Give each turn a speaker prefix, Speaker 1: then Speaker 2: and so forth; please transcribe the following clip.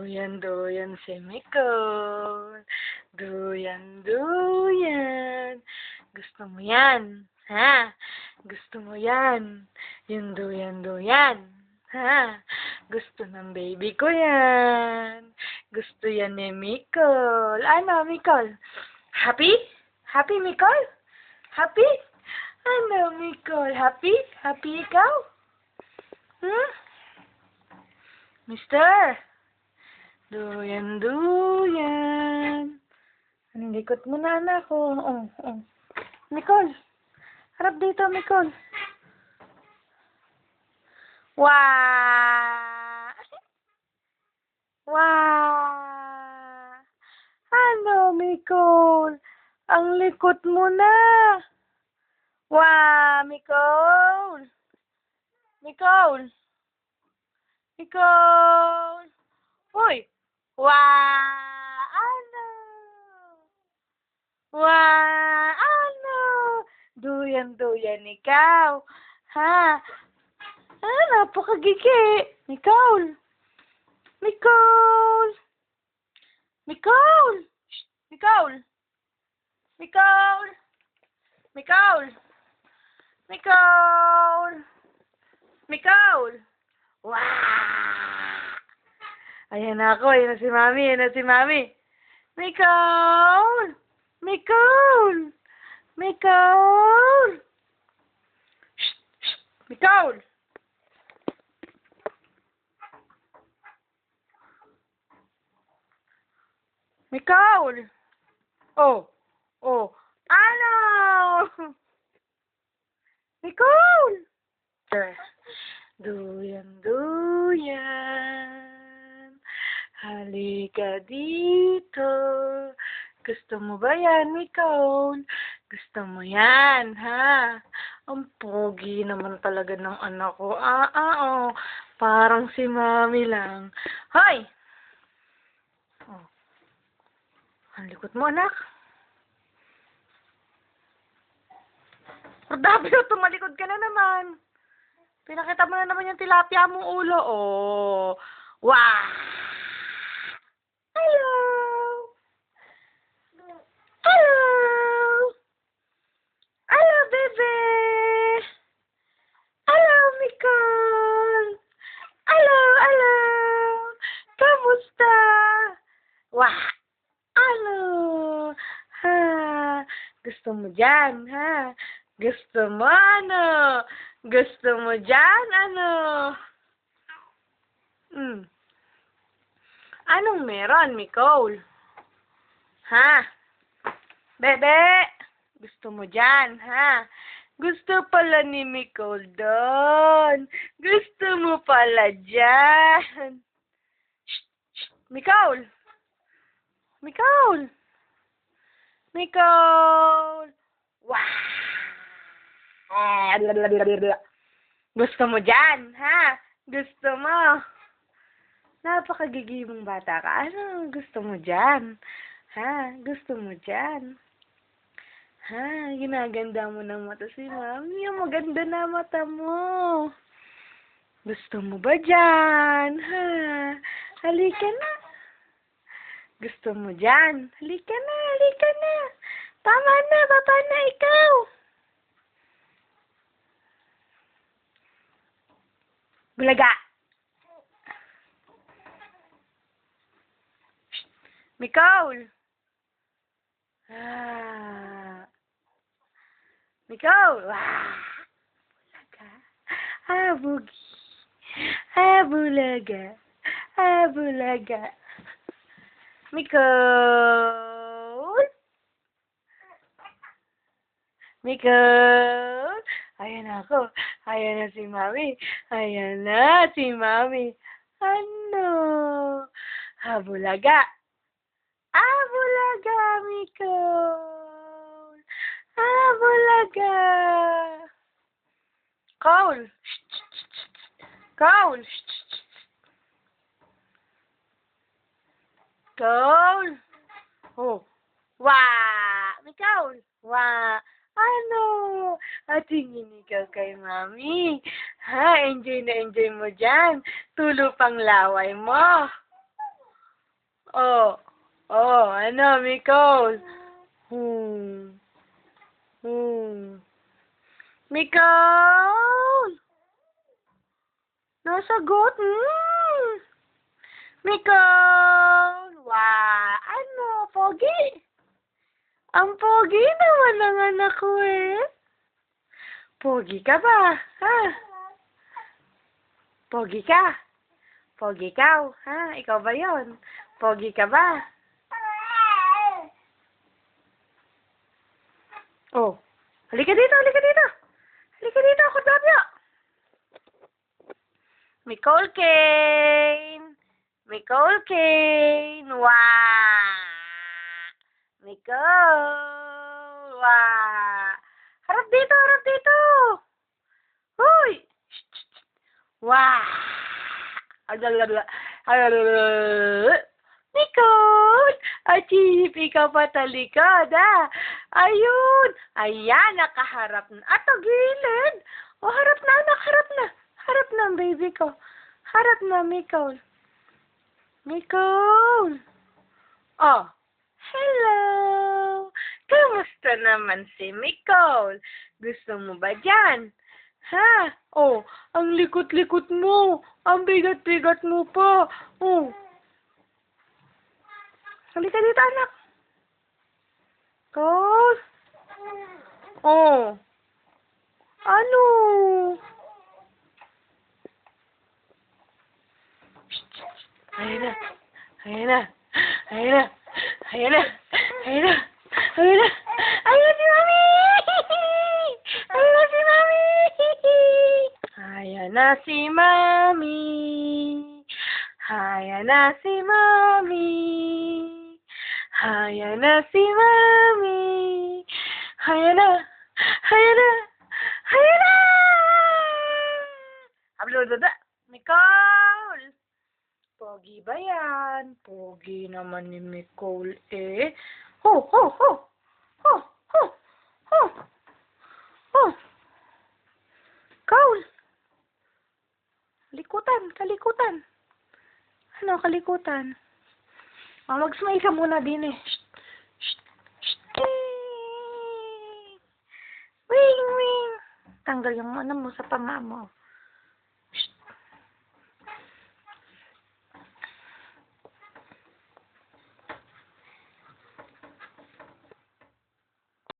Speaker 1: Duyan si Nicole. Duyan. Gusto mo yan, ha? Gusto mo yan. Yung duyan. Ha? Gusto ng baby ko yan. Gusto yan ni Nicole. Ano, Nicole? Happy? Happy, Nicole? Happy? Ano, Nicole? Happy? Happy ikaw? Hmm? Mister? Duyan. Ang likot mo na, anak. Oh. Nicole, harap dito, Nicole. Wow! Wow! Ano, Nicole? Ang likot mo na. Wow, Nicole! Nicole! Hoy! Wow! Ano? Wow! Ano? Duyan ikaw. Ha? Napakagigi. Nicole! Nicole! Shh! Nicole! Nicole! Wow! Ayan na ako. Ayan na si Mami. Nicole! Shh! Nicole! Oh! Ano? Nicole! Duyan. Halika dito. Gusto mo ba yan, Nicole? Gusto mo yan, ha? Ang pogi naman talaga ng anak ko. Oh. Parang si Mami lang. Hoy! Oh, ang likot mo, anak. Rodabio, tumalikod ka na naman. Pinakita mo na naman yung tilapia mong ulo. Oh. Wow! Hello! Hello, bebe! Hello, Nicole! Hello! Kamusta? Wow! Ano? Ha? Gusto mo dyan, ha? Gusto mo, ano? Gusto mo dyan, ano? Anong meron, Nicole? Ha? Bebe! Gusto mo dyan, ha? Gusto pala ni Nicole doon. Gusto mo pala dyan. Shh! Nicole! Wow! Gusto mo dyan, ha? Gusto mo? Napakagigi mong bata ka. Ano gusto mo dyan? Ha? Gusto mo dyan? Ha? Ginaganda mo ng mata si Mami. Ang maganda na mata mo. Gusto mo ba dyan? Ha? Halika na. Gusto mo dyan? Halika na. Tama na. Baba na ikaw. Bulaga. Nicole! Nicole! Bulaga. Bulaga. Bulaga. Nicole! Ayan ako. Ayan na si Mami. Ano? Bulaga. Bulaga, Nicole. Bulaga. Cole. Cole. Cole. Oh. Nicole. Ano? Tingin ikaw kay Mami. Ha? Enjoy na enjoy mo dyan. Tulo pang laway mo. Oh. Oh, ano, Nicole? Nicole! Nasagot? Nicole! Wow! Ano? Pogi? Ang pogi naman ng anak ko eh. Pogi ka ba? Ha? Pogi ka? Pogi ikaw? Ha? Ikaw ba yon? Pogi ka ba? Oh. Halika dito, halika dito. Halika dito, Kordobyo. Nicole Kane. Nicole Kane. Wow. Nicole. Wow. Harap dito, harap dito. Hoy. Wow. Nicole. Achip, ikaw pa talikod, ha? Ayun. Ayan, nakaharap na. Ato, gilid. O, harap na, anak, harap na. Harap na, baby ko. Harap na, Nicole. Nicole. Oh, hello. Kamusta naman si Nicole? Gusto mo ba dyan? Ha? Oh, ang likot-likot mo. Ang bigat-bigat mo pa. Oh. Halika dito, anak. Oh. Oh. Ano? Ayan na. Ayan na. Ayan na. Ayan na. Ayan na. Ayan na. Ayan si Mami! Ayan na si Mami! Ayan na si Mami. Ayan na si Mami. Ayan na si Mami. Ayan na. Ayan na. Ayan na! Hablodada. Nicole! Pogi ba yan? Pogi naman ni Nicole eh. Ho, ho, ho! Ho, ho, ho! Ho! Nicole! Likutan, kalikutan. Ano, kalikutan? Oh, mag-smile ka muna din eh. Shh, shh, shh. Wing, wing. Tanggal yung ano mo sa panga mo.